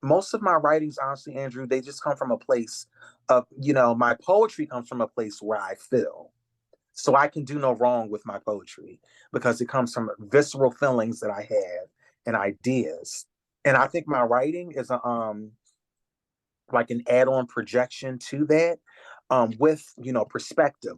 most of my writings, honestly, Andrew, they just come from a place of, my poetry comes from a place where I feel. So I can do no wrong with my poetry because it comes from visceral feelings that I have and ideas. And I think my writing is a like an add-on projection to that, with perspective.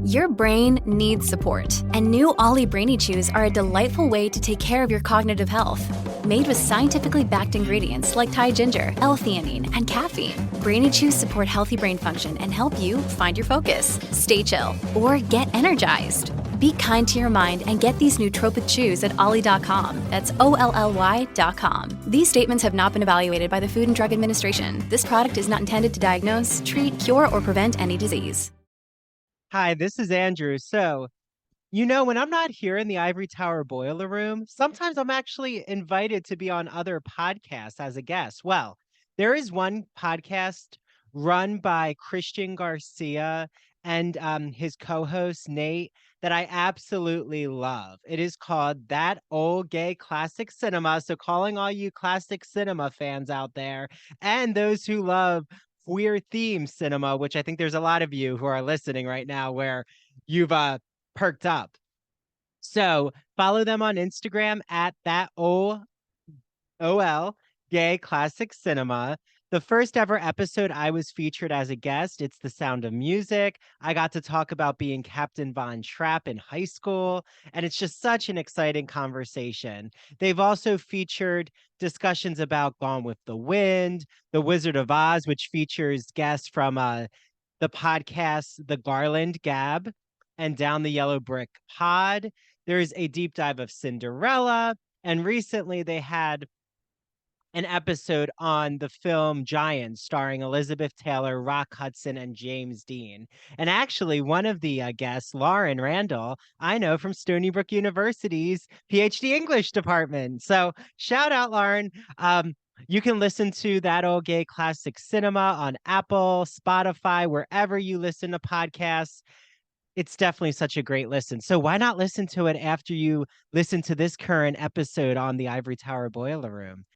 Your brain needs support, and new Ollie Brainy Chews are a delightful way to take care of your cognitive health. Made with scientifically backed ingredients like Thai ginger, L-theanine, and caffeine, Brainy Chews support healthy brain function and help you find your focus, stay chill, or get energized. Be kind to your mind and get these nootropic chews at ollie.com. That's OLLY.com. These statements have not been evaluated by the Food and Drug Administration. This product is not intended to diagnose, treat, cure, or prevent any disease. Hi, this is Andrew. So, when I'm not here in the Ivory Tower Boiler Room, sometimes I'm actually invited to be on other podcasts as a guest. Well, there is one podcast run by Christian Garcia and his co-host Nate that I absolutely love. It is called That Old Gay Classic Cinema. So calling all you classic cinema fans out there and those who love queer theme cinema, which I think there's a lot of you who are listening right now where you've perked up. So follow them on Instagram at that OL Gay Classic Cinema. The first ever episode I was featured as a guest. It's The Sound of Music. I got to talk about being Captain Von Trapp in high school, and it's just such an exciting conversation. They've also featured discussions about Gone with the Wind, The Wizard of Oz, which features guests from the podcast The Garland Gab and Down the Yellow Brick Pod. There's a deep dive of Cinderella, and recently they had an episode on the film Giants starring Elizabeth Taylor, Rock Hudson, and James Dean. And actually, one of the guests, Lauren Randall, I know from Stony Brook University's PhD English department. So shout out, Lauren. You can listen to That Old Gay Classic Cinema on Apple, Spotify, wherever you listen to podcasts. It's definitely such a great listen. So why not listen to it after you listen to this current episode on the Ivory Tower Boiler Room?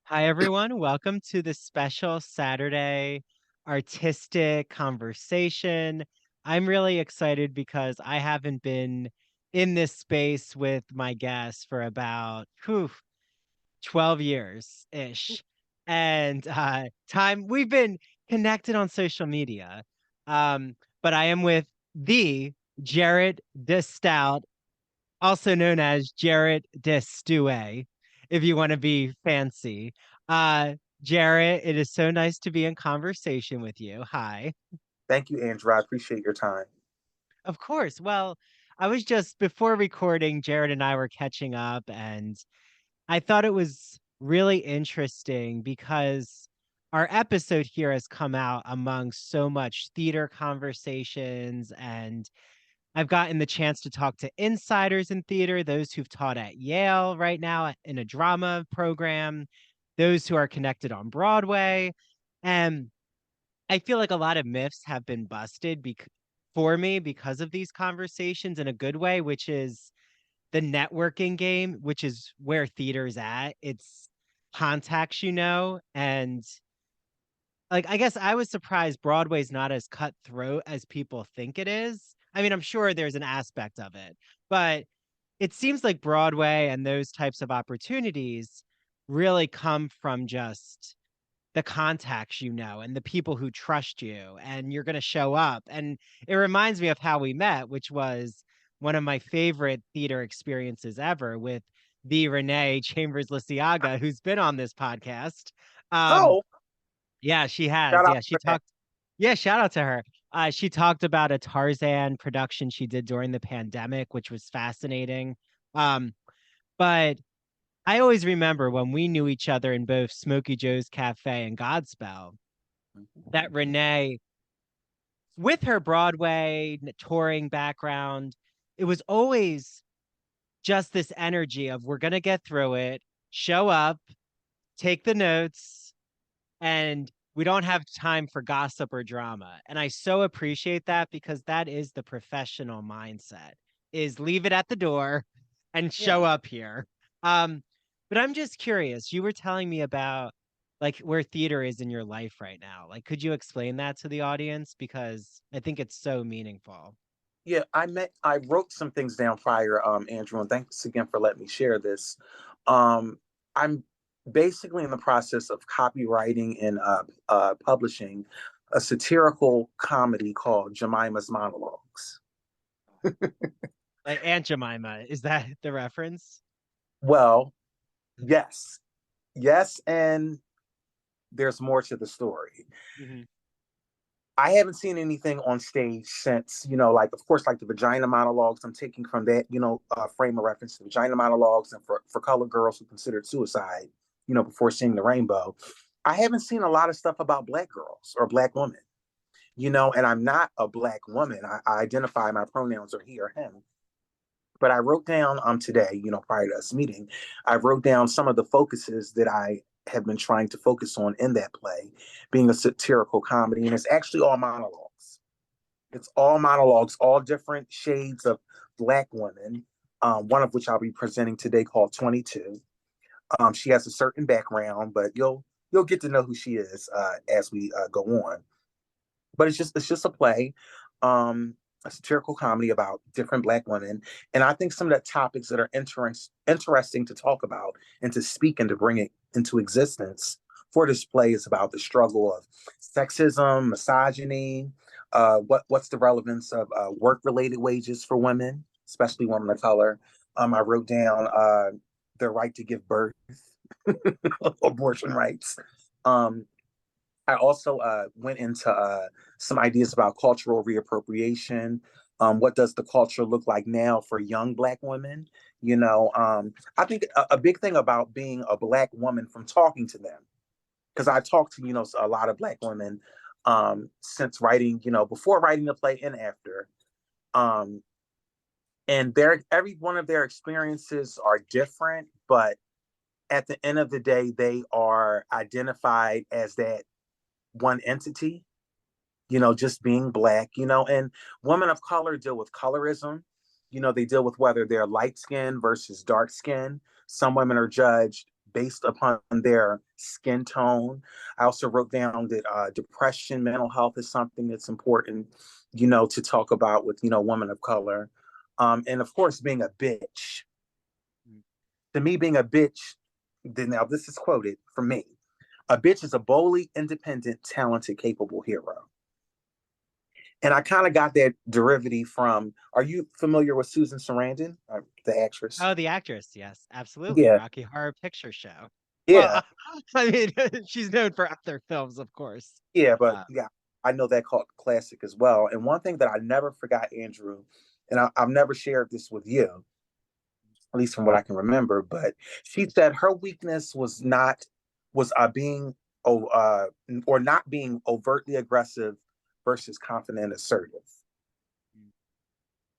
Hi, everyone. Welcome to this special Saturday artistic conversation. I'm really excited because I haven't been in this space with my guests for about 12 years ish. And we've been connected on social media. But I am with the Jarrett DeStouet, also known as Jarrett DeStouet, if you want to be fancy. Jarrett, it is so nice to be in conversation with you. Hi. Thank you, Andrew. I appreciate your time. Of course. Well, I was just before recording, Jarrett and I were catching up, and I thought it was really interesting because our episode here has come out among so much theater conversations, and I've gotten the chance to talk to insiders in theater, those who've taught at Yale right now in a drama program, those who are connected on Broadway. And I feel like a lot of myths have been busted for me because of these conversations in a good way, which is the networking game, which is where theater's at. It's contacts, and like I guess I was surprised Broadway's not as cutthroat as people think it is. I mean, I'm sure there's an aspect of it, but it seems like Broadway and those types of opportunities really come from just the contacts and the people who trust you and you're going to show up. And it reminds me of how we met, which was one of my favorite theater experiences ever with the Renee Chambers Lisiaga, who's been on this podcast. Um, Oh, yeah, she has. shout out Yeah, she to that. talked. Yeah, shout out to her. She talked about a Tarzan production she did during the pandemic, which was fascinating. Um, but I always remember when we knew each other in both Smokey Joe's Cafe and Godspell, that Renee, with her Broadway touring background, it was always just this energy of we're going to get through it, show up, take the notes, and we don't have time for gossip or drama. And I so appreciate that, because that is the professional mindset, is leave it at the door and show Yeah. up here. Um, but I'm just curious, you were telling me about like where theater is in your life right now. Like, could you explain that to the audience? Because I think it's so meaningful. Yeah, I wrote some things down prior, Andrew, and thanks again for letting me share this. I'm basically in the process of copywriting and publishing a satirical comedy called Jemima's Monologues. Like Aunt Jemima, is that the reference? Well, yes, yes, and there's more to the story. Mhm. I haven't seen anything on stage since, like, of course, like the vagina monologues. I'm taking from that, frame of reference, the vagina monologues, and for colored girls who considered suicide, before seeing the rainbow. I haven't seen a lot of stuff about Black girls or Black women, and I'm not a Black woman. I identify, my pronouns are he or him. But I wrote down today, prior to us meeting, I wrote down some of the focuses that I have been trying to focus on in that play, being a satirical comedy, and it's actually all monologues. It's all monologues, all different shades of Black women. One of which I'll be presenting today, called 22. She has a certain background, but you'll get to know who she is as we go on. But it's just a play, a satirical comedy about different Black women, and I think some of the topics that are interesting to talk about and to speak and to bring it into existence for this play is about the struggle of sexism, misogyny, what's the relevance of work related wages for women, especially women of color. I wrote down their right to give birth, abortion rights. Um, I also went into some ideas about cultural reappropriation. What does the culture look like now for young Black women? I think a big thing about being a Black woman, from talking to them, because I talked to, a lot of Black women since writing, before writing the play and after. Um, and every one of their experiences are different, but at the end of the day, they are identified as that one entity, just being Black, and women of color deal with colorism. They deal with whether they're light skin versus dark skin. Some women are judged based upon their skin tone. I also wrote down that depression, mental health is something that's important, to talk about with, women of color. And of course, being a bitch. To me, being a bitch, now this is quoted from me: a bitch is a boldly independent, talented, capable hero. And I kind of got that derivative from, are you familiar with Susan Sarandon, the actress? Oh, the actress. Yes, absolutely. Yeah, Rocky Horror Picture Show. yeah, Well, I mean, she's known for other films, of course. yeah. But Uh, yeah, I know that called classic as well. And one thing that I never forgot, Andrew, and I've never shared this with you, at least from what I can remember, but she said her weakness was being or not being overtly aggressive versus confident and assertive.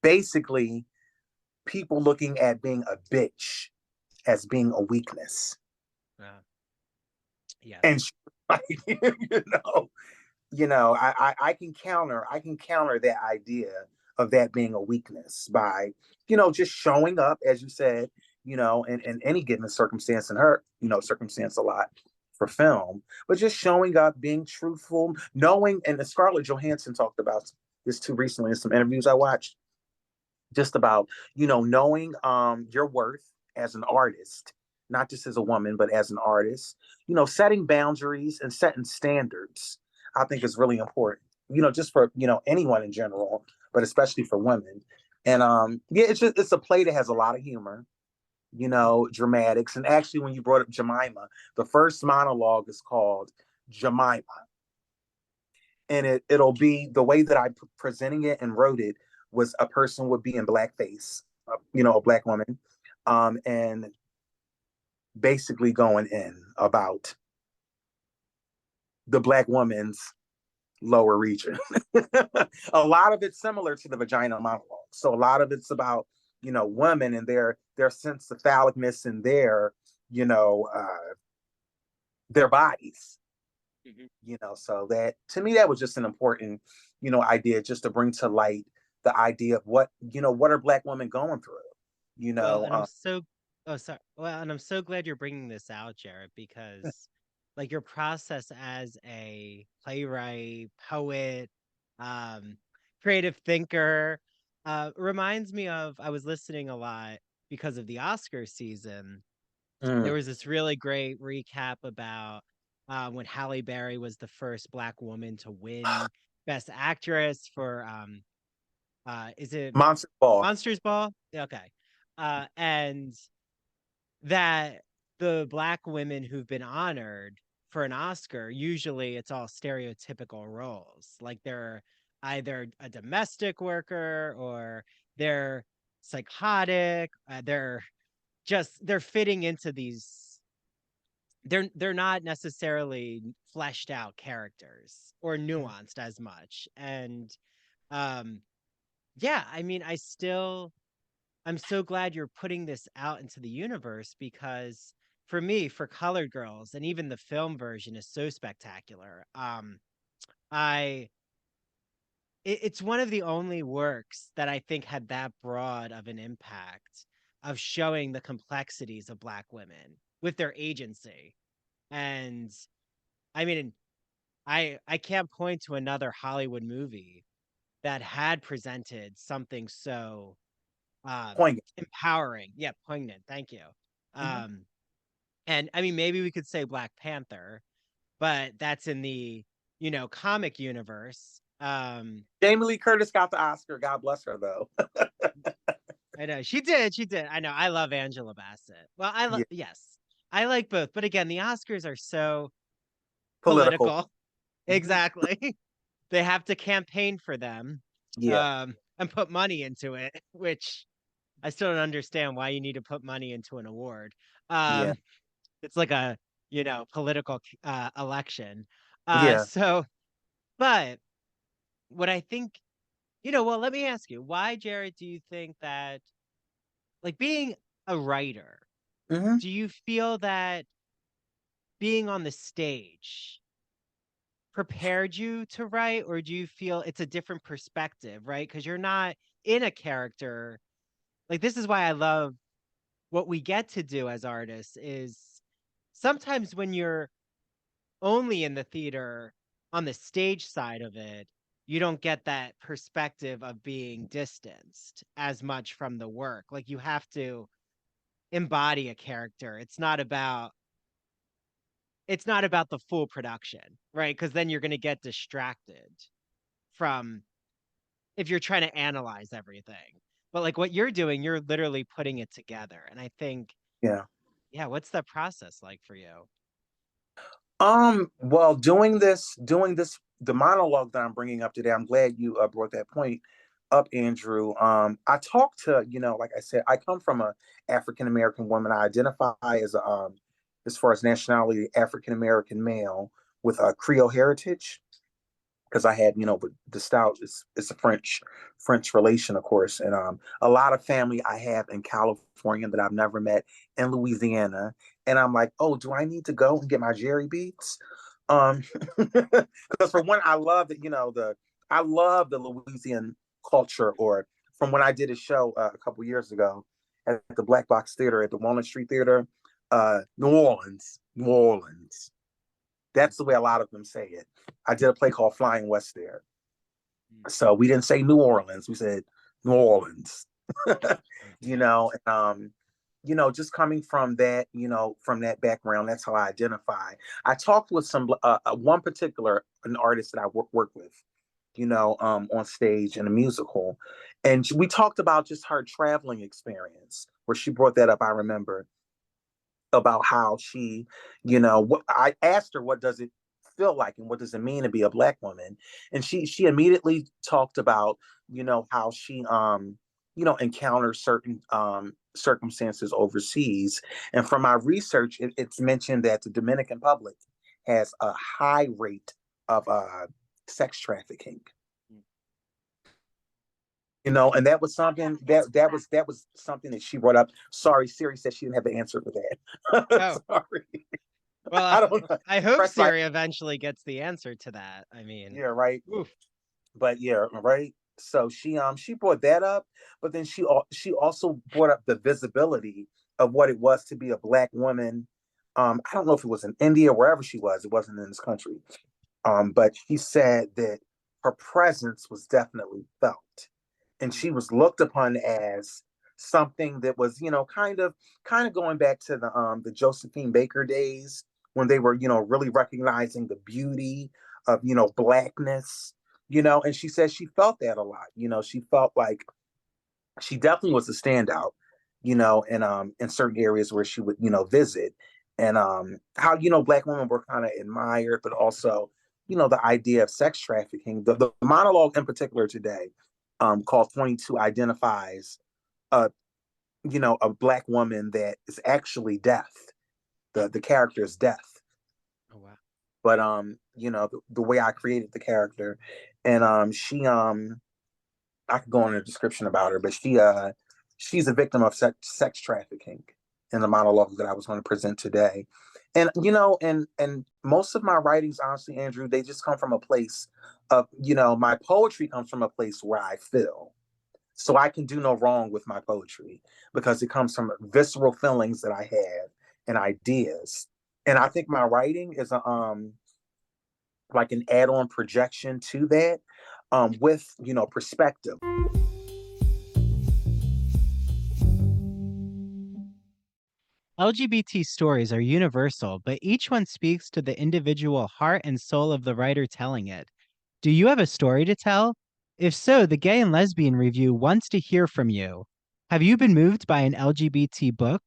Basically, people looking at being a bitch as being a weakness. uh, And yes. she, like, I can counter that idea of that being a weakness by, just showing up, as you said, in any given circumstance, in her, circumstance a lot for film, but just showing up, being truthful, knowing, and Scarlett Johansson talked about this too recently in some interviews I watched, just about, knowing your worth as an artist, not just as a woman, but as an artist, setting boundaries and setting standards, I think is really important, just for, anyone in general, but especially for women. And yeah, it's a play that has a lot of humor, dramatics. And actually, when you brought up Jemima, the first monologue is called Jemima. And it'll be the way that I presenting it and wrote it was a person would be in blackface, a Black woman, and basically going in about the Black woman's lower region. A lot of it's similar to the vagina monologue. So a lot of it's about, women and their sense of phallicness and you know, their bodies. Mhm. You know, so that to me that was just an important, you know, idea just to bring to light the idea of what, you know, what are Black women going through, you Well, know. and I'm so oh sorry. Well, and I'm so glad you're bringing this out, Jarrett, because like your process as a playwright, poet, um, creative thinker, reminds me of I was listening a lot because of the Oscar season. There Mm. was this really great recap about when Halle Berry was the first Black woman to win Best Actress for is it Monster Ball. Monsters Ball? Yeah, okay. And that the Black women who've been honored for an Oscar, usually it's all stereotypical roles. Like they're either a domestic worker or they're psychotic, they're fitting into these they're not necessarily fleshed out characters or nuanced as much. And um yeah, I mean, I'm so glad you're putting this out into the universe because for me, for Colored Girls, and even the film version is so spectacular. I it's one of the only works that I think had that broad of an impact of showing the complexities of Black women with their agency. And I mean, I can't point to another Hollywood movie that had presented something so Poignant. empowering. Yeah, poignant. Thank you. Mhm. Um, and I mean, maybe we could say Black Panther, but that's in the, comic universe. Jamie Lee Curtis got the Oscar. God bless her, though. I know she did. I know. I love Angela Bassett. Well, Yeah, yes, I like both. But again, the Oscars are so political. political. Mhm. Exactly. They have to campaign for them, Yeah, and put money into it, which I still don't understand why you need to put money into an award. yeah, Um, it's like a, political election. yeah. So, but what I think, well, let me ask you, why, Jared, do you think that, like, being a writer, Hmm. do you feel that being on the stage prepared you to write, or do you feel it's a different perspective, right? Because you're not in a character. Like, this is why I love what we get to do as artists is sometimes when you're only in the theater on the stage side of it, you don't get that perspective of being distanced as much from the work. Like you have to embody a character. It's not about the full production, right? Because then you're going to get distracted from if you're trying to analyze everything. But like what you're doing, you're literally putting it together. And I think, Yeah. yeah, what's the process like for you? Well, doing this, the monologue that I'm bringing up today, I'm glad you brought that point up, Andrew. I talked to, you know, like I said, I come from a African American woman. I identify as a, as far as nationality, African American male with a Creole heritage because I had, you know, but DeStouet is a French relation, of course, and a lot of family I have in California that I've never met in Louisiana, and I'm like, oh, do I need to go and get my Jerry beats? Um, because for one, I love that, you know, I love the Louisiana culture. Or from when I did a show a couple years ago at the Black Box Theater at the Walnut Street Theater, New Orleans, New Orleans. That's the way a lot of them say it. I did a play called Flying West there. So we didn't say New Orleans, we said New Orleans. you know, you know, just coming from that, you know, from that background, that's how I identify. I talked with some one particular an artist that I work with, you know, on stage in a musical, and we talked about just her traveling experience. Where she brought that up, I remember about how she, you know, what I asked her, what does it feel like and what does it mean to be a Black woman? And she immediately talked about, you know, how she you know, encounters certain circumstances overseas. And from my research, it's mentioned that the Dominican public has a high rate of sex trafficking. You know, and that was something that was something that she brought up. Sorry, Siri said she didn't have the answer for that. Oh, Sorry. Well, I don't know. I hope Press like, Siri eventually gets the answer to that. I mean, yeah, right. oof. But yeah, right. So she brought that up, but then she also brought up the visibility of what it was to be a black woman. I don't know if it was in India, wherever she was. It wasn't in this country. But she said that her presence was definitely felt, and she was looked upon as something that was, kind of going back to the Josephine Baker days when they were, really recognizing the beauty of, blackness, and she said she felt that a lot. She felt like she definitely was a standout, in certain areas where she would, visit, and how, black women were kind of admired, but also, the idea of sex trafficking. The monologue in particular today, called 22, identifies a, a black woman that is actually death. The character is death. Oh wow. But the way I created the character, and I could go into a description about her, but she's a victim of sex trafficking in the monologue that I was going to present today. And and most of my writings, honestly, Andrew, they just come from a place of, my poetry comes from a place where I feel. So I can do no wrong with my poetry because it comes from visceral feelings that I have and ideas. And I think my writing is a like an add-on projection to that, with, perspective. LGBT stories are universal, but each one speaks to the individual heart and soul of the writer telling it. Do you have a story to tell? If so, the Gay and Lesbian Review wants to hear from you. Have you been moved by an LGBT book,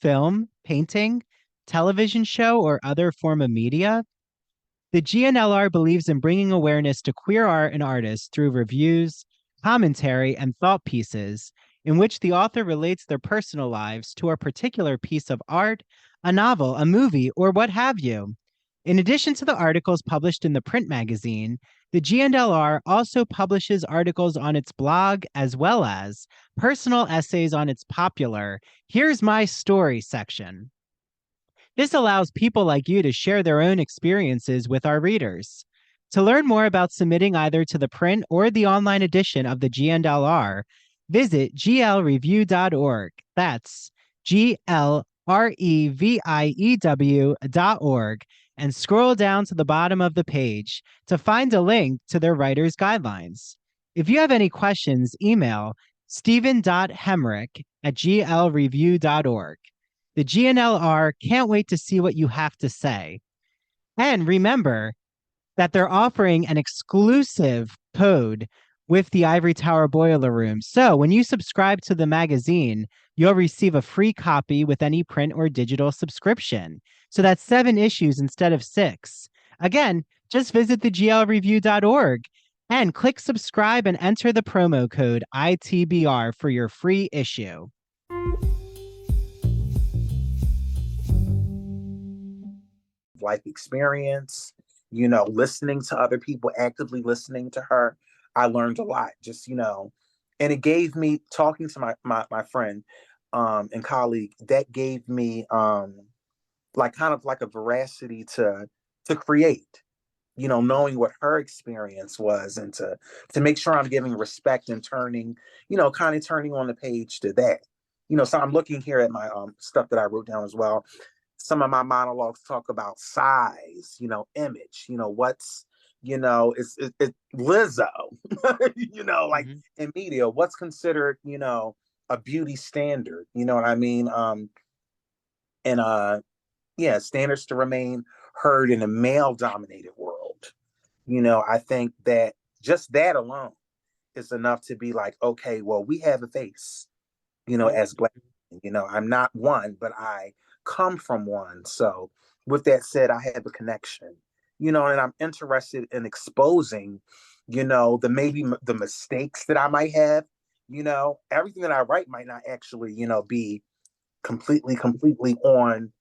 film, painting, television show, or other form of media? The GNLR believes in bringing awareness to queer art and artists through reviews, commentary, and thought pieces in which the author relates their personal lives to a particular piece of art, a novel, a movie, or what have you. In addition to the articles published in the print magazine, the GNLR also publishes articles on its blog as well as personal essays on its popular Here's My Story section. This allows people like you to share their own experiences with our readers. To learn more about submitting either to the print or the online edition of the GNLR, visit glreview.org. That's glreview.org, and scroll down to the bottom of the page to find a link to their writer's guidelines. If you have any questions, email stephen.hemrick@glreview.org. The GNLR can't wait to see what you have to say. And remember that they're offering an exclusive code with the Ivory Tower Boiler Room. So when you subscribe to the magazine, you'll receive a free copy with any print or digital subscription. So that's 7 issues instead of 6. Again, just visit theglreview.org and click subscribe and enter the promo code ITBR for your free issue. Life experience, listening to other people, actively listening to her. I learned a lot, just, and it gave me, talking to my friend, and colleague, that gave me, like kind of like a veracity to create, knowing what her experience was, and to make sure I'm giving respect and turning, kind of turning on the page to that. So I'm looking here at my stuff that I wrote down as well. Some of my monologues talk about size, image, what's, it's Lizzo, like in media, what's considered, a beauty standard, you know what I mean? And yeah, standards to remain heard in a male dominated world. I think that just that alone is enough to be like, okay, well, we have a face, as Black, I'm not one, but I come from one. So with that said, I have a connection, and I'm interested in exposing, maybe the mistakes that I might have. Everything that I write might not actually, be completely on,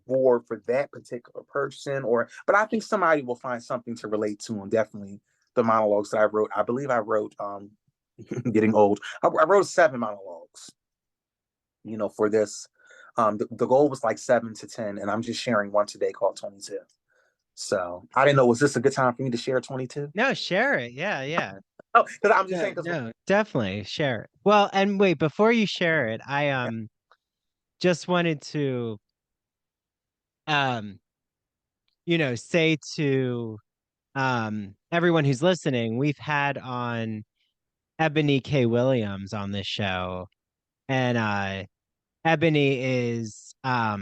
board for that particular person, but I think somebody will find something to relate to. And definitely the monologues that I wrote, I believe I wrote, getting old, I wrote 7 monologues, for this The goal was like 7 to 10, and I'm just sharing one today called 22. So I didn't know, was this a good time for me to share 22? No, share it. Yeah, yeah. Oh, because I'm just Yeah, saying, because no, definitely share it. Well, and wait, before you share it, I just wanted to um say to everyone who's listening, we've had on Ebony K. Williams on this show, and Ebony is a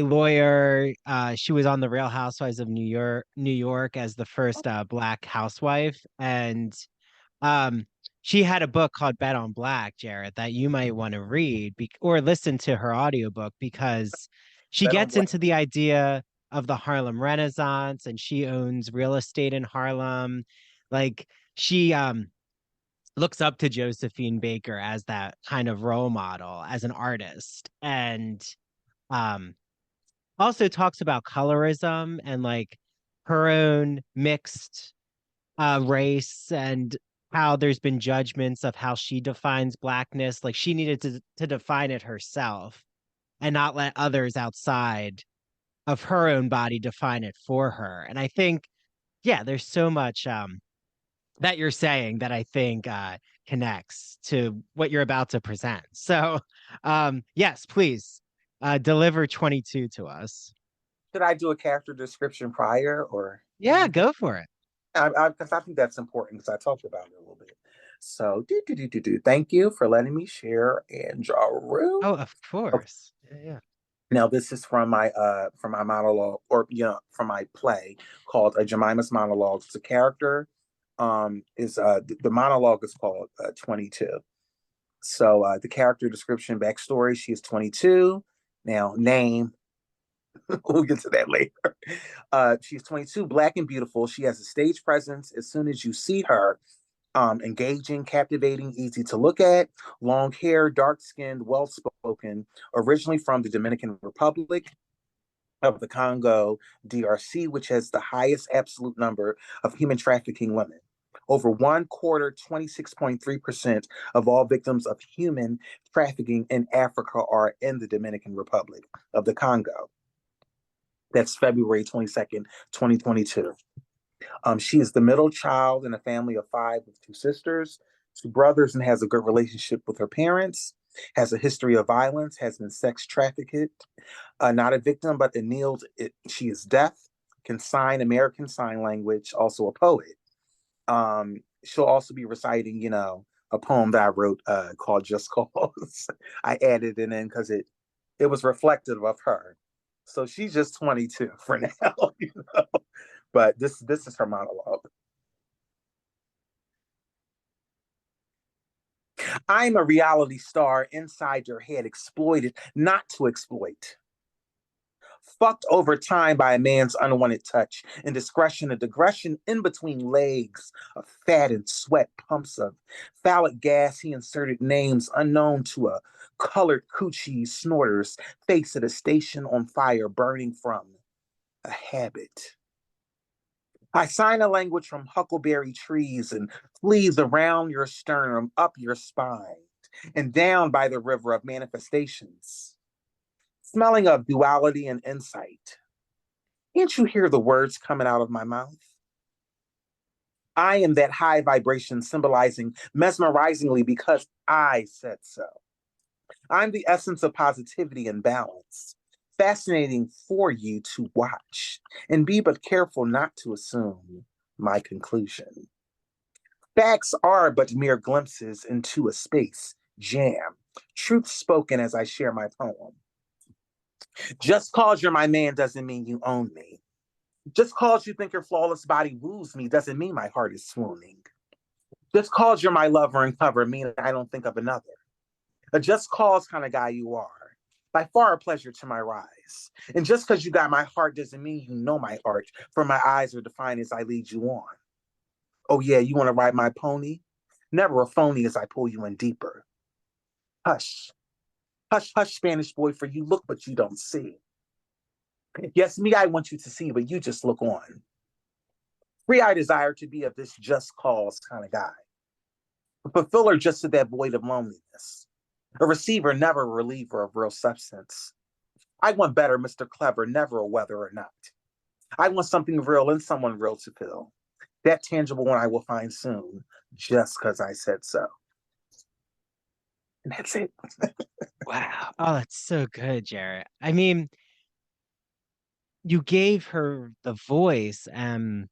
lawyer. She was on the Real Housewives of New York as the first Black housewife, and um, she had a book called Bet on Black, Jarrett, that you might want to read or listen to her audiobook because she Bet on gets Black. into the idea of the Harlem Renaissance, and she owns real estate in Harlem. Like she looks up to Josephine Baker as that kind of role model as an artist, and um also talks about colorism and like her own mixed race, and how there's been judgments of how she defines blackness. Like she needed to define it herself and not let others outside of her own body define it for her. And I think, yeah, there's so much that you're saying that I think connects to what you're about to present. So yes, please deliver 22 to us. Should I do a character description prior, or? Yeah, go for it. Because I think that's important because I talked about it a little bit. So, thank you for letting me share, Andrew. Oh, of Okay. course. Yeah, yeah. Now, this is from my monologue, or from my play called Jemima's Monologues. The character is the monologue is called 22. So the character description backstory: she is 22 now. Name, we'll get to that later. She's 22, Black and beautiful. She has a stage presence. As soon as you see her, engaging, captivating, easy to look at, long hair, dark skinned, well spoken, originally from the Dominican Republic of the Congo, DRC, which has the highest absolute number of human trafficking women. Over one quarter, 26.3% of all victims of human trafficking in Africa are in the Dominican Republic of the Congo. That's February 22nd, 2022. She is the middle child in a family of five with two sisters, two brothers, and has a good relationship with her parents. Has a history of violence, has been sex trafficked, not a victim, but annealed. She is deaf, can sign American Sign Language, also a poet. She'll also be reciting, a poem that I wrote called Just Cause. I added it in because it was reflective of her. So she's just 22 for now, But this is her monologue. I'm a reality star inside your head, exploited, not to exploit. Fucked over time by a man's unwanted touch, indiscretion and digression in between legs, of fat and sweat, pumps of phallic gas. He inserted names unknown to a colored coochie snorter's face at a station on fire, burning from a habit. I sign a language from huckleberry trees and fleas around your sternum, up your spine, and down by the river of manifestations, smelling of duality and insight. Can't you hear the words coming out of my mouth? I am that high vibration symbolizing mesmerizingly because I said so. I'm the essence of positivity and balance, fascinating for you to watch, and be but careful not to assume my conclusion. Facts are but mere glimpses into a space jam, truth spoken as I share my poem. Just cause you're my man doesn't mean you own me. Just cause you think your flawless body woos me doesn't mean my heart is swooning. Just cause you're my lover and cover mean I don't think of another. A just cause kind of guy you are. By far a pleasure to my rise. And just because you got my heart doesn't mean you know my heart, for my eyes are defined as I lead you on. Oh yeah, you want to ride my pony? Never a phony as I pull you in deeper. Hush. Hush, hush, Spanish boy, for you look but you don't see. Yes, me, I want you to see, but you just look on. Free, I desire to be of this just cause kind of guy. A fulfiller just to that void of loneliness. A receiver, never a reliever of real substance. I want better, Mr. Clever, never a whether or not. I want something real and someone real to feel. That tangible one I will find soon, just because I said so. And that's it. Wow. Oh, that's so good, Jarrett. I mean, you gave her the voice, and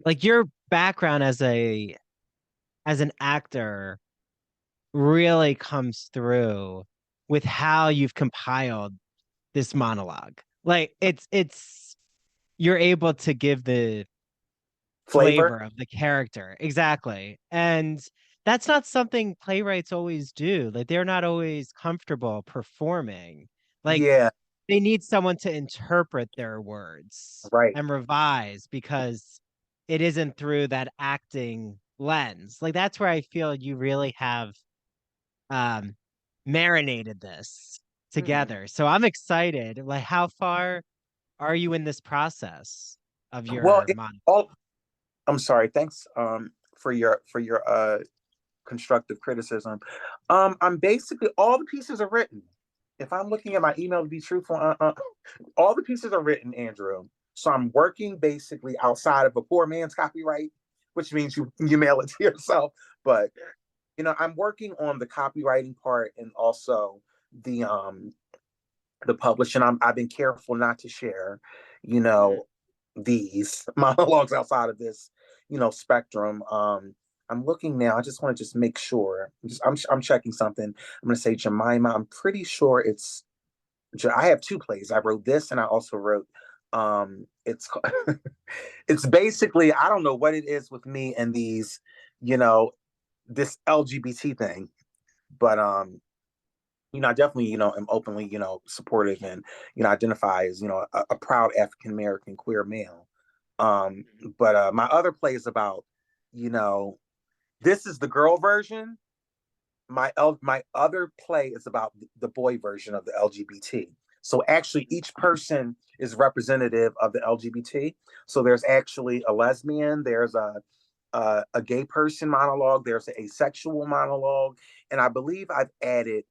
like your background as an actor really comes through with how you've compiled this monologue. Like it's you're able to give the Flavor? flavor of the character. Exactly. And that's not something playwrights always do. Like they're not always comfortable performing. Like Yeah, they need someone to interpret their words right. and revise because it isn't through that acting lens. Like that's where I feel you really have um marinated this Hmm. together. So I'm excited. Like how far are you in this process of Well, your mon? all I'm sorry. Thanks for your constructive criticism. I'm basically all the pieces are written. If I'm looking at my email to be truthful, all the pieces are written, Andrew. So I'm working basically outside of a poor man's copyright, which means you mail it to yourself. But I'm working on the copywriting part and also the publishing. I've been careful not to share, you Mhm. know, these monologues outside of this, spectrum. I'm looking now. I just want to just make sure. I'm checking something. I'm going to say Jemima. I'm pretty sure I have two plays. I wrote this and I also wrote it's it's basically I don't know what it is with me and these, you know, this LGBT thing, but I definitely, am openly, supportive and, identify as, a proud African American queer male. But my other play is about, you know, this is the girl version. My other play is about the boy version of the LGBT. So actually, each person is representative of the LGBT. So there's actually a lesbian, there's a gay person monologue, there's an asexual monologue, and I believe I've added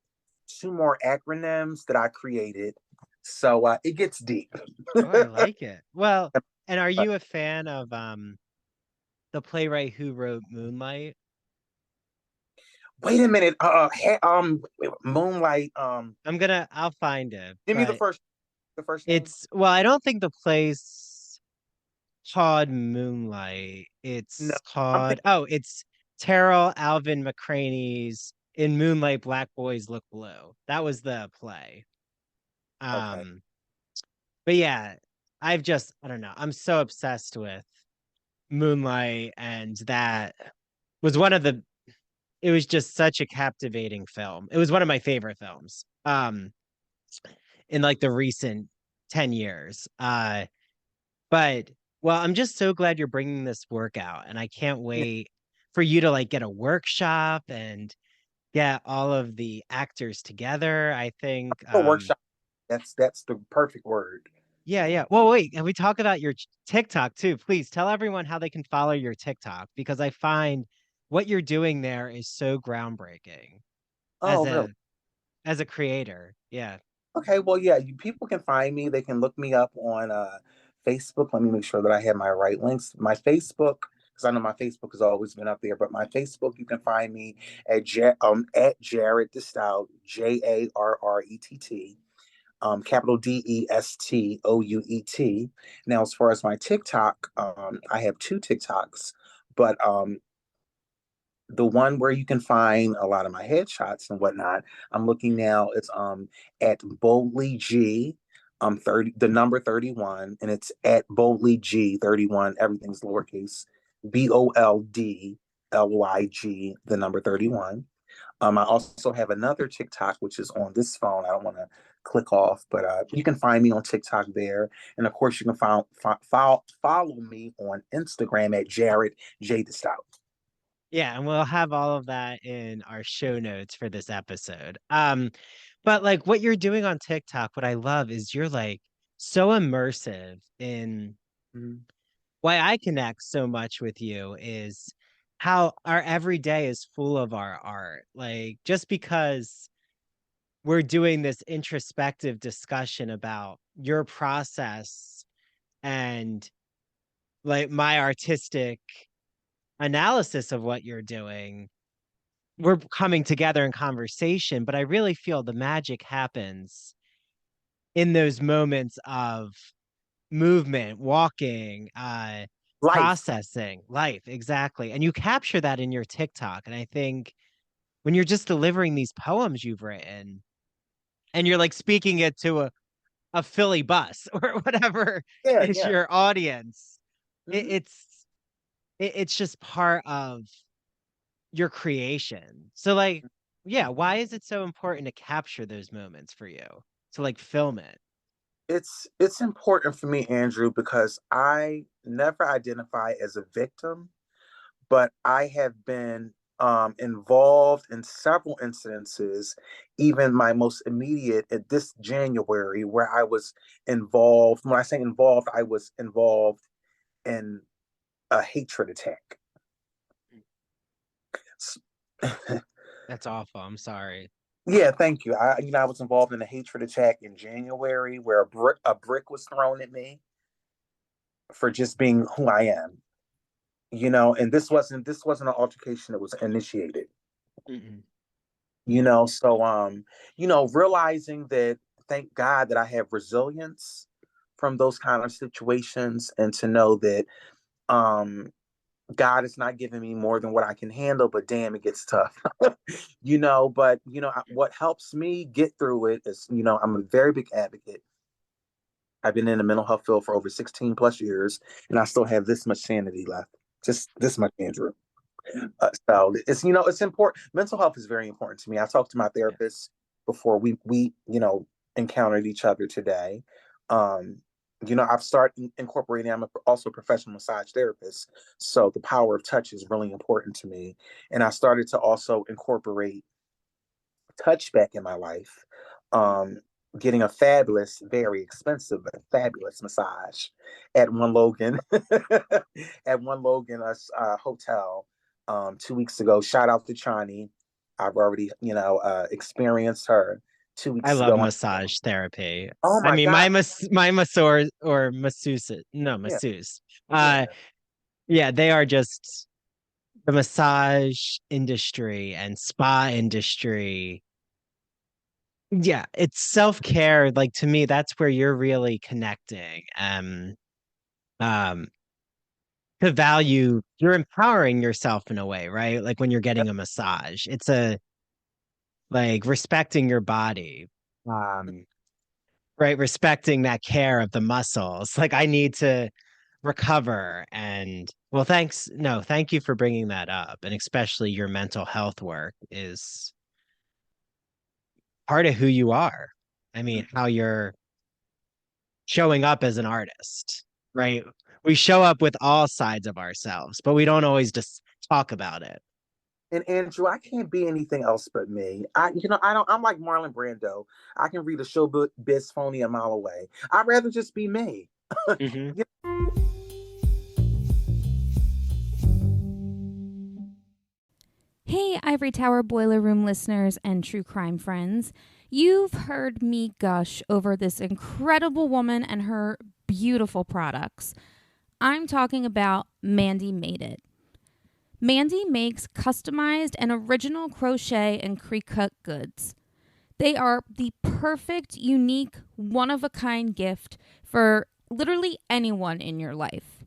two more acronyms that I created. So it gets deep. Oh, I like it. Well, and are you a fan of the playwright who wrote Moonlight? Wait a minute. Moonlight. I'll find it, Give me but the first name. it's well, I don't think the play's called Moonlight. No, It's I'm called thinking. it's Terrell Alvin McCraney's In Moonlight Black Boys Look Blue. That was the play. Okay. Um, but yeah, I don't know. I'm so obsessed with Moonlight, and that was one of the it was just such a captivating film. It was one of my favorite films. In like the recent 10 years. But well, I'm just so glad you're bringing this work out, and I can't Yeah, wait for you to like get a workshop and get all of the actors together. I think a workshop. That's the perfect word. yeah, yeah. Well, wait, and we talk about your TikTok too. Please tell everyone how they can follow your TikTok because I find what you're doing there is so groundbreaking as Oh, really? a creator. Yeah. Okay. Well, yeah. People can find me. They can look me up on Facebook. Let me make sure that I have my right links. My Facebook, because I know my Facebook has always been up there. But my Facebook, you can find me at Jarrett DeStouet, JARRETT. Capital DESTOUET. Now, as far as my TikTok, I have two TikToks, but the one where you can find a lot of my headshots and whatnot, I'm looking now. It's at Boldly G, 30, the number 31, and it's at Boldly G 31. Everything's lowercase, BOLDLYG, the number 31. I also have another TikTok, which is on this phone. I don't want to click off, but you can find me on TikTok there. And of course, you can follow me on Instagram at Jarrett J. DeStouet. Yeah, and we'll have all of that in our show notes for this episode. But like what you're doing on TikTok, what I love is you're like so immersive in Mhm. why I connect so much with you is how our everyday is full of our art. Like, just because we're doing this introspective discussion about your process and like my artistic analysis of what you're doing, we're coming together in conversation, but I really feel the magic happens in those moments of movement, walking, Life. processing, life, exactly. And you capture that in your TikTok. And I think when you're just delivering these poems you've written and you're like speaking it to a Philly bus or whatever Yeah, is yeah. your audience, Mhm. it's just part of your creation. So like, yeah, why is it so important to capture those moments for you? To like film it? It's important for me, Andrew, because I never identify as a victim, but I have been involved in several incidences, even my most immediate at this January, where I was involved. When I say involved, I was involved in a hatred attack. That's awful. I'm sorry. Yeah, thank you. I was involved in a hatred attack in January where a brick was thrown at me for just being who I am. And this wasn't an altercation that was initiated. Mm-mm. So realizing that, thank God that I have resilience from those kind of situations, and to know that um God is not giving me more than what I can handle, but damn, it gets tough. What helps me get through it is, I'm a very big advocate. I've been in the mental health field for over 16 plus years, and I still have this much sanity left. Just this much, Andrew. So it's important. Mental health is very important to me. I talked to my Yeah. therapist before we encountered each other today. Um, I've started incorporating. I'm also a professional massage therapist, so the power of touch is really important to me. And I started to also incorporate touch back in my life. Um, Getting a fabulous, very expensive, but fabulous massage at one Logan, at one Logan hotel 2 weeks ago. Shout out to Chani. I've already, experienced her two I weeks love ago. massage therapy. Oh I my mean, God. my masseur or masseuse, no, Yeah, masseuse. yeah. Yeah, they are just the massage industry and spa industry. Yeah, it's self-care. Like to me, that's where you're really connecting. Um, to value, you're empowering yourself in a way, right? Like when you're getting a massage, it's a like respecting your body. Um, right, respecting that care of the muscles. Like I need to recover. And well, thank you for bringing that up. And especially your mental health work is part of who you are. I mean, how you're showing up as an artist, right? We show up with all sides of ourselves, but we don't always just talk about it. And Andrew, I can't be anything else but me. I don't. I'm like Marlon Brando. I can read a showbiz phony a mile away. I'd rather just be me. Mhm. Hey, Ivory Tower Boiler Room listeners and true crime friends. You've heard me gush over this incredible woman and her beautiful products. I'm talking about Mandy Made It. Mandy makes customized and original crochet and pre-cut goods. They are the perfect, unique, one-of-a-kind gift for literally anyone in your life.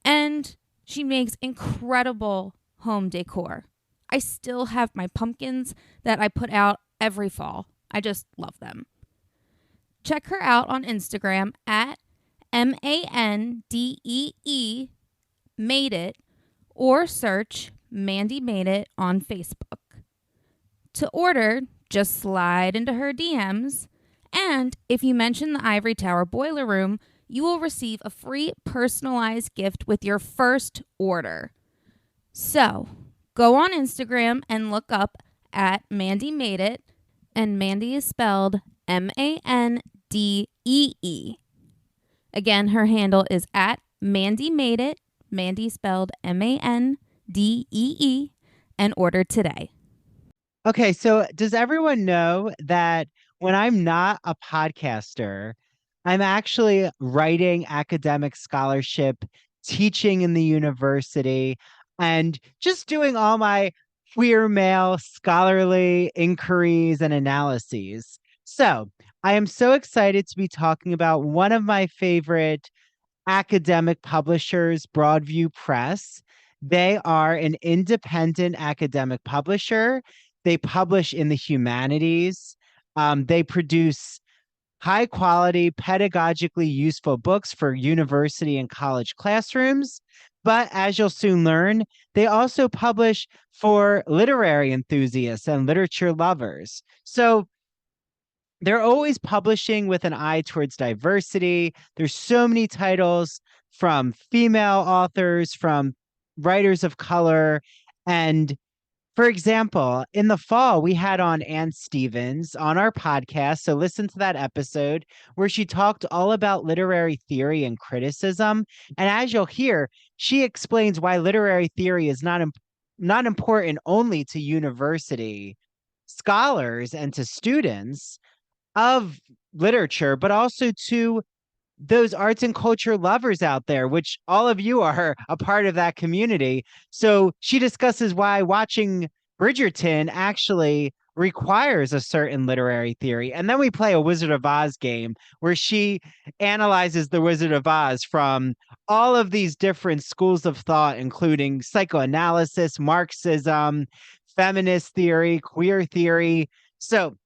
And she makes incredible home decor. I still have my pumpkins that I put out every fall. I just love them. Check her out on Instagram at MANDEE Made It, or search Mandy Made It on Facebook. To order, just slide into her DMs, and if you mention the Ivory Tower Boiler Room, you will receive a free personalized gift with your first order. So, go on Instagram and look up at Mandy Made It, and Mandy is spelled MANDEE. Again, her handle is at Mandy Made It, Mandy spelled MANDEE. and order today. Okay, so does everyone know that when I'm not a podcaster, I'm actually writing academic scholarship, teaching in the university, and just doing all my queer male scholarly inquiries and analyses. So I am so excited to be talking about one of my favorite academic publishers, Broadview Press. They are an independent academic publisher. They publish in the humanities. They produce high quality, pedagogically useful books for university and college classrooms. But as you'll soon learn, they also publish for literary enthusiasts and literature lovers. So they're always publishing with an eye towards diversity. There's so many titles from female authors, from writers of color. And for example, in the fall, we had on Ann Stevens on our podcast. So listen to that episode where she talked all about literary theory and criticism. And as you'll hear, she explains why literary theory is not important only to university scholars and to students of literature, but also to those arts and culture lovers out there, which all of you are a part of that community. So she discusses why watching Bridgerton actually requires a certain literary theory. And then we play a Wizard of Oz game where she analyzes the Wizard of Oz from all of these different schools of thought, including psychoanalysis, Marxism, feminist theory, queer theory. So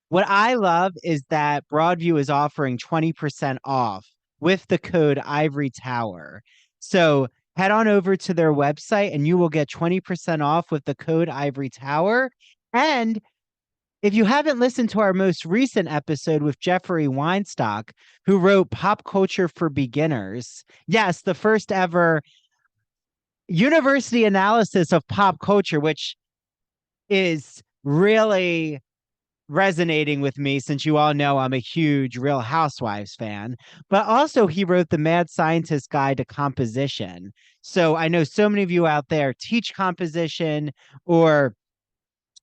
what I love is that Broadview is offering 20% off with the code Ivory Tower. So head on over to their website and you will get 20% off with the code Ivory Tower. And if you haven't listened to our most recent episode with Jeffrey Weinstock, who wrote Pop Culture for Beginners, yes, the first ever university analysis of pop culture, which is really resonating with me since you all know I'm a huge Real Housewives fan, but also he wrote the Mad Scientist Guide to Composition. So I know so many of you out there teach composition or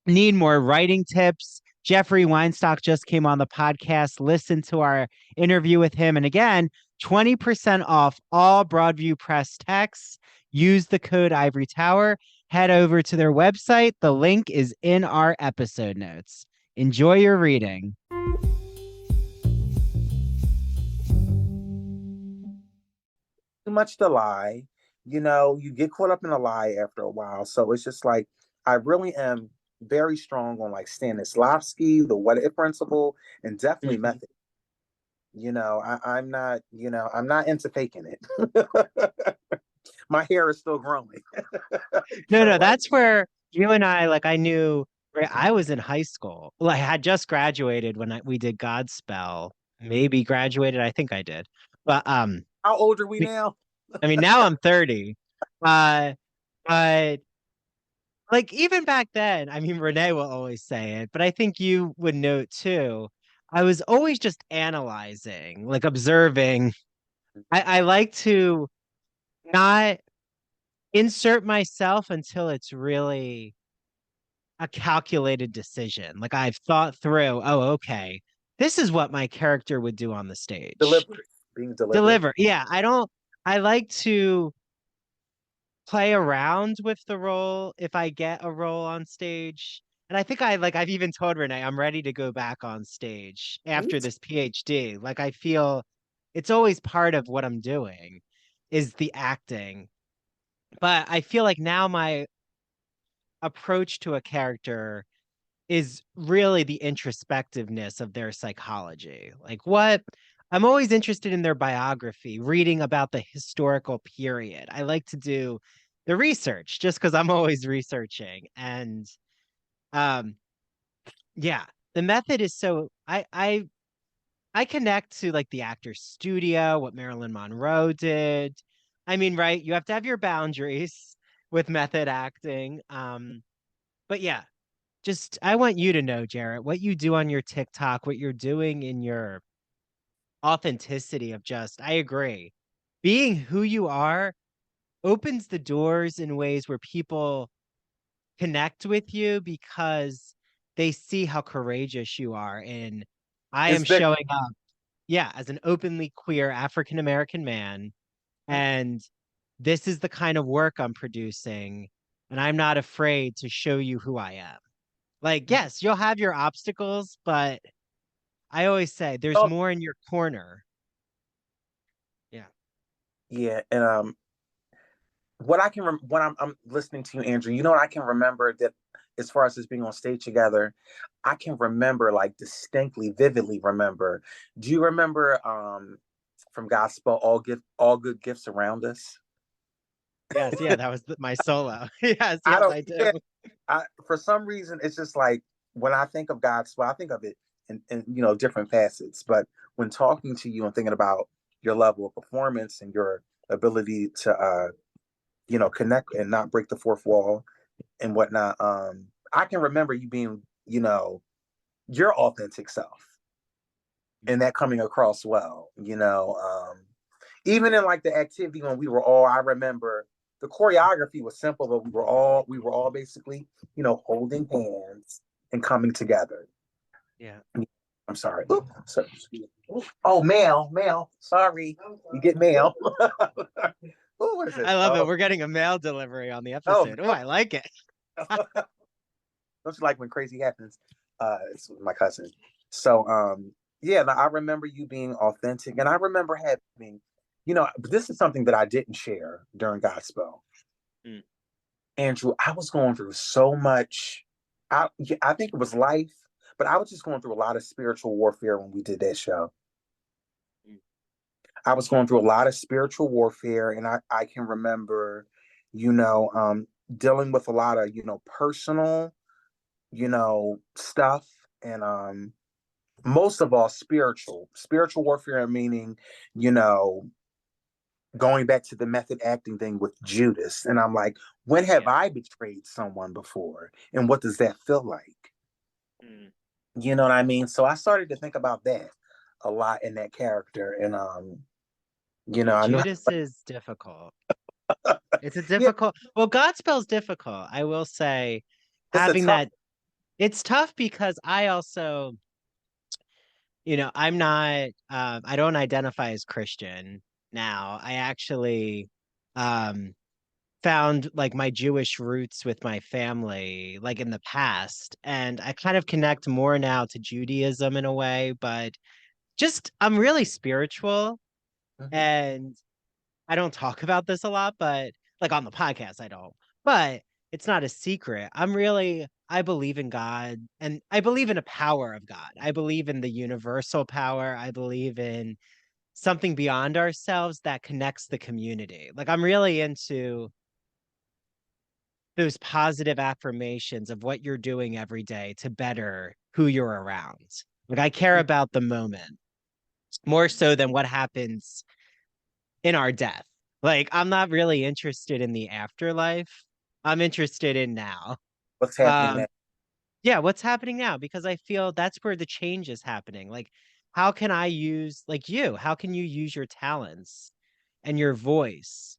need more writing tips. Jeffrey Weinstock just came on the podcast. Listen to our interview with him. And again, 20% off all Broadview Press texts. Use the code Ivory Tower. Head over to their website. The link is in our episode notes. Enjoy your reading. Too much to lie. You get caught up in a lie after a while. So it's just like, I really am very strong on like Stanislavski, the what if principle, and definitely method. I'm not into faking it. My hair is still growing. No, that's where you and I knew. Right, I was in high school. Well, I had just graduated when we did Godspell. Maybe graduated. I think I did. But how old are we now? I mean, now I'm 30. But even back then, I mean, Renee will always say it, but I think you would note too. I was always just analyzing, observing. I like to not insert myself until it's really a calculated decision. Like I've thought through, oh, okay, this is what my character would do on the stage. Being deliberate. Yeah, I like to play around with the role if I get a role on stage. And I think I've even told Renee I'm ready to go back on stage after this PhD. Like I feel it's always part of what I'm doing is the acting. But I feel like now my approach to a character is really the introspectiveness of their psychology. I'm always interested in their biography, reading about the historical period. I like to do the research just because I'm always researching. And yeah, the method is so I connect to the actor's studio, what Marilyn Monroe did. I mean, right, you have to have your boundaries with method acting. But yeah, I want you to know, Jarrett, what you do on your TikTok, what you're doing in your authenticity of I agree. Being who you are opens the doors in ways where people connect with you because they see how courageous you are. And I am It's big. showing up, yeah, as an openly queer African American man. And this is the kind of work I'm producing. And I'm not afraid to show you who I am. Like, yes, you'll have your obstacles, but I always say there's Oh, more in your corner. Yeah. yeah, and what I can when I'm listening to you, Andrew, you know what I can remember that as far as us being on stage together, I can remember like distinctly, vividly remember. Do you remember from Gospel, all good gifts around us? Yes. Yeah. That was my solo. Yes. I Yes, don't I do. yeah, for some reason it's just like when I think of Gospel, I think of it in different facets. But when talking to you and thinking about your level of performance and your ability to connect and not break the fourth wall and whatnot. I can remember you being, your authentic self and that coming across well, even in like the activity when I remember the choreography was simple, but we were all basically, holding hands and coming together. Yeah. I'm sorry. Oh, mail. Sorry. You get mail. Oh, what is I this? love it. Oh, We're getting a mail delivery on the oh, episode. Oh, I like it. don't you like when crazy happens? It's my cousin. So yeah, I remember you being authentic, and I remember having, this is something that I didn't share during Godspell. Mm. Andrew, I was going through so much. I think it was life, but I was just going through a lot of spiritual warfare when we did that show. Mm. I was going through a lot of spiritual warfare, and I can remember, dealing with a lot of, personal, stuff, and most of all spiritual warfare, meaning, you know, going back to the method acting thing with Judas. And I'm like, when have Yeah. I betrayed someone before? And what does that feel like? Mm. You know what I mean? So I started to think about that a lot in that character. And I know Judas is difficult. It's a yeah, difficult, well, Godspell's difficult. I will say it's a having tough. that, it's tough because I also, I'm not, I don't identify as Christian now. I actually, um, found like my Jewish roots with my family, like in the past. And I kind of connect more now to Judaism in a way, but just I'm really spiritual Mhm. and I don't talk about this a lot, but like on the podcast, I don't. But it's not a secret. I believe in God and I believe in a power of God. I believe in the universal power. I believe in something beyond ourselves that connects the community. Like I'm really into those positive affirmations of what you're doing every day to better who you're around. Like I care about the moment more so than what happens in our death. Like I'm not really interested in the afterlife. I'm interested in now. What's happening Um now? yeah, what's happening now because I feel that's where the change is happening. Like how can I use like you, how can you use your talents and your voice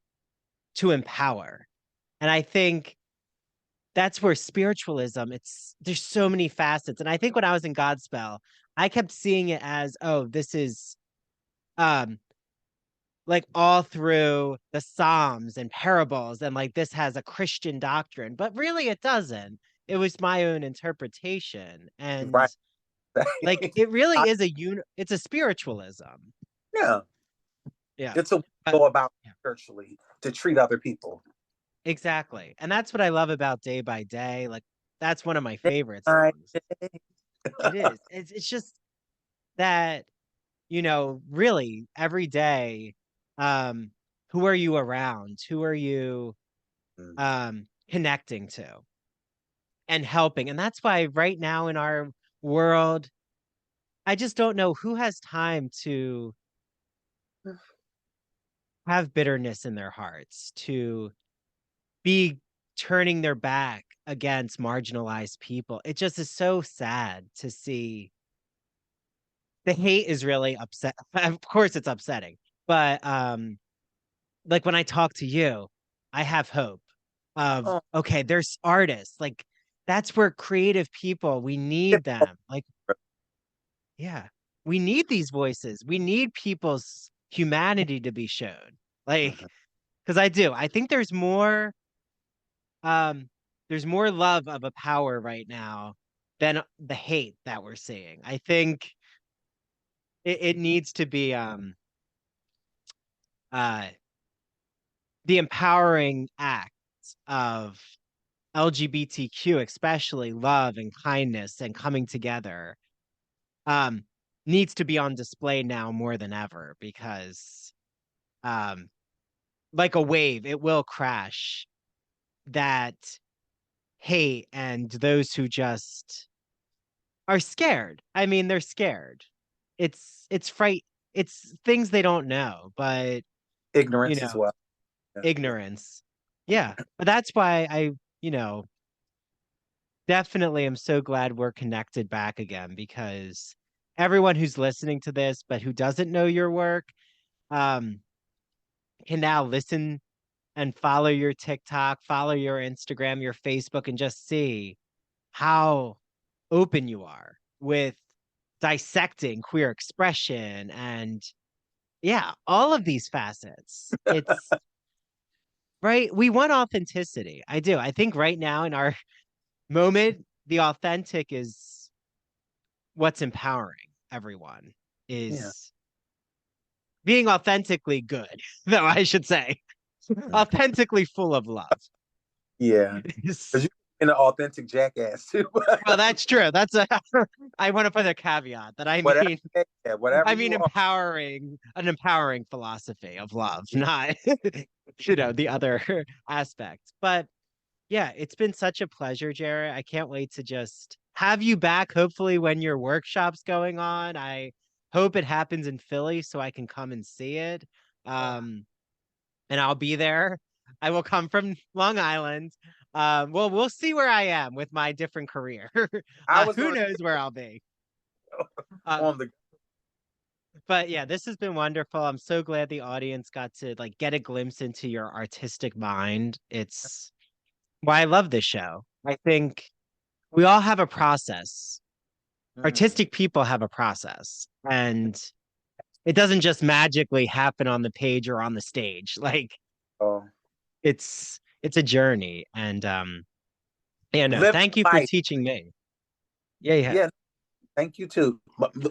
to empower? And I think that's where spiritualism, there's so many facets. And I think when I was in Godspell, I kept seeing it as, oh, this is um like all through the Psalms and parables, and like this has a Christian doctrine, but really it doesn't. It was my own interpretation. And Right. like it really I, is it's a spiritualism. yeah. Yeah. It's a way to But go about yeah, spiritually to treat other people. exactly. And that's what I love about Day by Day. Like that's one of my favorite Right. songs. It is. It's just that really every day, um, who are you around? Who are you connecting to and helping? And that's why right now in our world, I just don't know who has time to have bitterness in their hearts, to be turning their back against marginalized people. It just is so sad to see. The hate is really upset. Of course it's upsetting. But like when I talk to you, I have hope of, Oh, okay, there's artists. Like, that's where creative people, we need them. Like, yeah, we need these voices. We need people's humanity to be shown. Like, mhm. because I think um, there's more love of a power right now than the hate that we're seeing. I think it needs to be uh the empowering act of LGBTQ, especially love and kindness and coming together, um, needs to be on display now more than ever because, um, like a wave, it will crash that hate and those who just are scared. I mean, they're scared. It's fright. It's things they don't know, but you Ignorance as know, well. Yeah, yeah. ignorance. Yeah, but that's why you know, definitely am so glad we're connected back again because everyone who's listening to this but who doesn't know your work um can now listen and follow your TikTok, follow your Instagram, your Facebook, and just see how open you are with dissecting queer expression and yeah, all of these facets. It's right. We want authenticity. I do. I think right now in our moment, the authentic is what's empowering everyone Yeah. is being authentically good, though I should say, Mhm. authentically full of love. Yeah. Because you're an authentic jackass too. Well, that's true. That's a I want to put a caveat that Whatever, yeah, whatever I mean you are. empowering an empowering philosophy of love, not the other aspect. But yeah, it's been such a pleasure, Jarrett. I can't wait to just have you back, hopefully, when your workshop's going on. I hope it happens in Philly so I can come and see it. Um, and I'll be there. I will come from Long Island. Well, we'll see where I am with my different career. I was Who gonna knows where I'll be? Uh, on the but yeah, this has been wonderful. I'm so glad the audience got to like get a glimpse into your artistic mind. It's why I love this show. I think we all have a process. mm, Artistic people have a process, and it doesn't just magically happen on the page or on the stage. Like oh, it's a journey. And yeah, no, live thank you for life. teaching me. Yeah, yeah. Yeah, thank you too.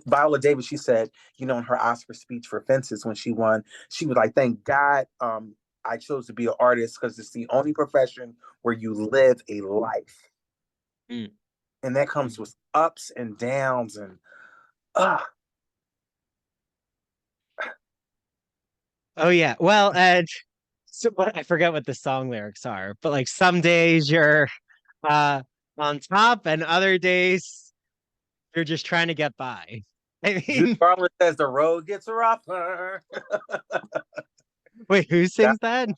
Viola Davis, she said, in her Oscar speech for Fences when she won, she was like, "Thank God, I chose to be an artist because it's the only profession where you live a life, Mm, and that comes mm. with ups and downs and uh, Oh yeah. Well, and so what I forget what the song lyrics are, but like some days you're uh on top and other days you're just trying to get by. I Judy mean, Garland says the road gets rougher. wait, who That sings that?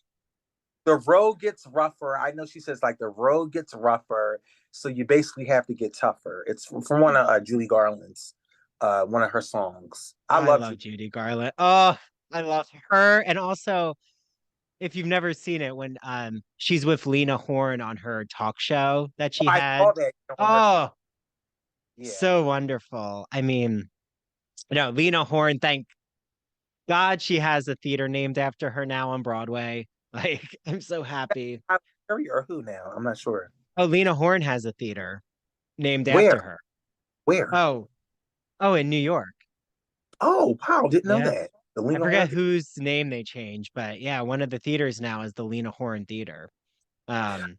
the road gets rougher. I know she says like the road gets rougher, so you basically have to get tougher. It's from one of Judy Garland's, one of her songs. I I love love Judy. Judy Garland. Oh, I love her. And also, if you've never seen it, when she's with Lena Horne on her talk show that Oh, she I saw had. that on her show. Oh, Yeah, so wonderful. I mean, Lena Horne, thank God she has a theater named after her now on Broadway. Like, I'm so happy. Harry or who now? I'm not sure. Oh, Lena Horne has a theater named Where? after her. Where? Oh, in New York. Oh, wow! Didn't know Yeah. that. The I Lena forget Horne. whose name they changed, but yeah, one of the theaters now is the Lena Horne Theater. Um,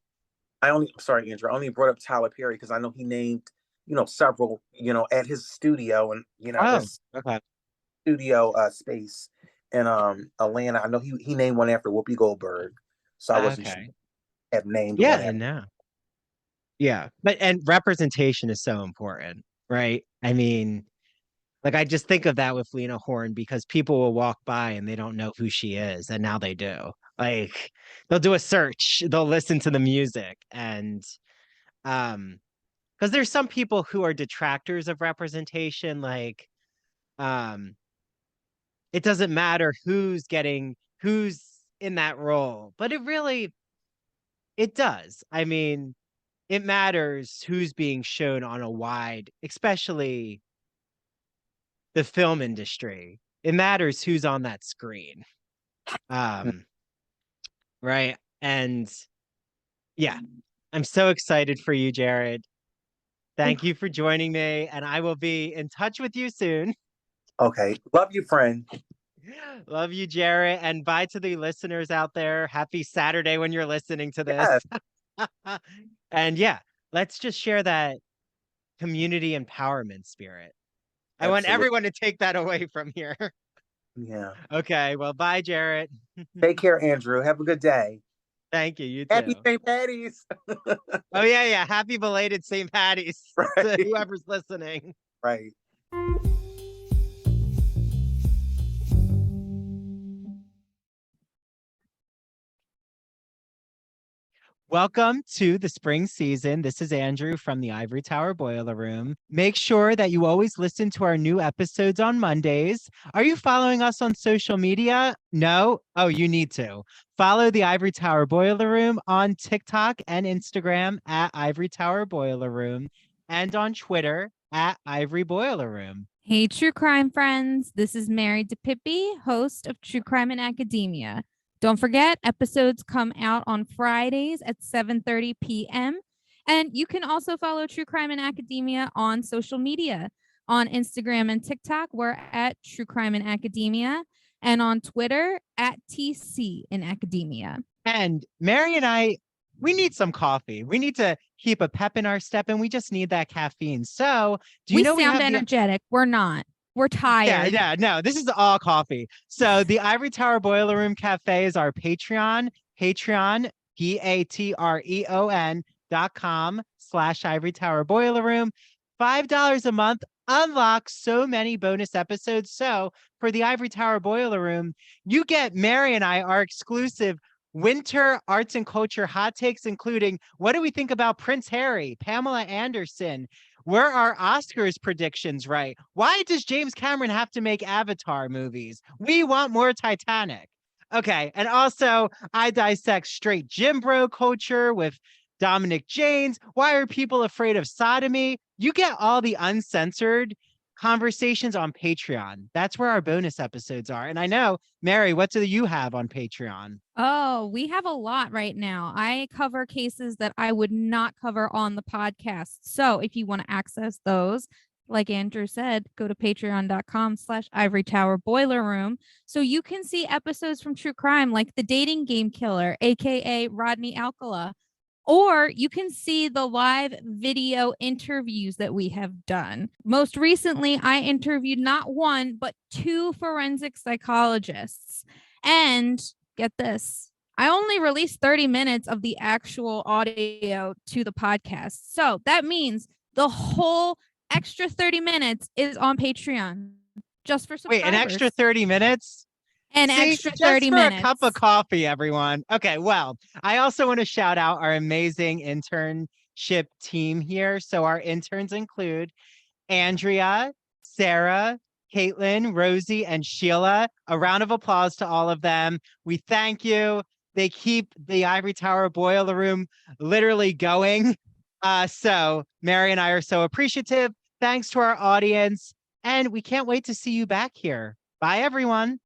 Sorry, Andrew. I only brought up Tyler Perry because I know he named, several, at his studio and oh, his okay. studio space in Atlanta. I know he named one after Whoopi Goldberg, so I wasn't sure Okay. he had named Yeah, one and after. now. Yeah. But and representation is so important, right? I mean, like I just think of that with Lena Horne because people will walk by and they don't know who she is, and now they do. Like they'll do a search, they'll listen to the music, and um, because there's some people who are detractors of representation, like um, it doesn't matter who's in that role, but it does. I mean, it matters who's being shown on a wide, especially the film industry. It matters who's on that screen. Right. And yeah, I'm so excited for you, Jarrett. Thank you for joining me, and I will be in touch with you soon. Okay. Love you, friend. Love you, Jarrett, and bye to the listeners out there. Happy Saturday when you're listening to this. Yes. And yeah, let's just share that community empowerment spirit. I want Absolutely. everyone to take that away from here. Yeah. Okay, well, bye, Jarrett. Take care, Andrew. Have a good day. Thank you. You Happy too. St. Patty's. Oh, yeah. Happy belated St. Patty's to Right. whoever's listening. Right. Welcome to the spring season. This is Andrew from the Ivory Tower Boiler Room. Make sure that you always listen to our new episodes on Mondays. Are you following us on social media? No? Oh, you need to. Follow the Ivory Tower Boiler Room on TikTok and Instagram at Ivory Tower Boiler Room and on Twitter at Ivory Boiler Room. Hey, true crime friends. This is Mary DePippi, host of True Crime in Academia. Don't forget, episodes come out on Fridays at 7:30 p.m. And you can also follow True Crime in Academia on social media. On Instagram and TikTok, we're at True Crime in Academia. And on Twitter, at TC in Academia. And Mary and I, we need some coffee. We need to keep a pep in our step, and we just need that caffeine. So do you know we sound have energetic? We're not. We're tired. Yeah, no, this is all coffee. So the Ivory Tower Boiler Room Cafe is our Patreon, patreon.com/Ivory Tower Boiler Room. $5 a month unlocks so many bonus episodes. So for the Ivory Tower Boiler Room, you get Mary and I, our exclusive winter arts and culture hot takes, including what do we think about Prince Harry, Pamela Anderson? Were our Oscars predictions right? Why does James Cameron have to make Avatar movies? We want more Titanic. Okay, and also I dissect straight gym bro culture with Dominic Janes. Why are people afraid of sodomy? You get all the uncensored conversations on Patreon. That's where our bonus episodes are. And I know, Mary, what do you have on Patreon? Oh, we have a lot right now. I cover cases that I would not cover on the podcast. So if you want to access those, like Andrew said, go to patreon.com/Ivory Tower Boiler Room so you can see episodes from True Crime like The Dating Game Killer, aka Rodney Alcala. Or you can see the live video interviews that we have done. Most recently, I interviewed not one, but 2 forensic psychologists. And get this, I only released 30 minutes of the actual audio to the podcast. So that means the whole extra 30 minutes is on Patreon just for subscribers. Wait, an extra 30 minutes? Extra 30 minutes. A cup of coffee, everyone. Okay, well, I also want to shout out our amazing internship team here. So our interns include Andrea, Sarah, Caitlin, Rosie, and Sheila. A round of applause to all of them. We thank you. They keep the Ivory Tower Boiler Room literally going. So Mary and I are so appreciative. Thanks to our audience. And we can't wait to see you back here. Bye, everyone.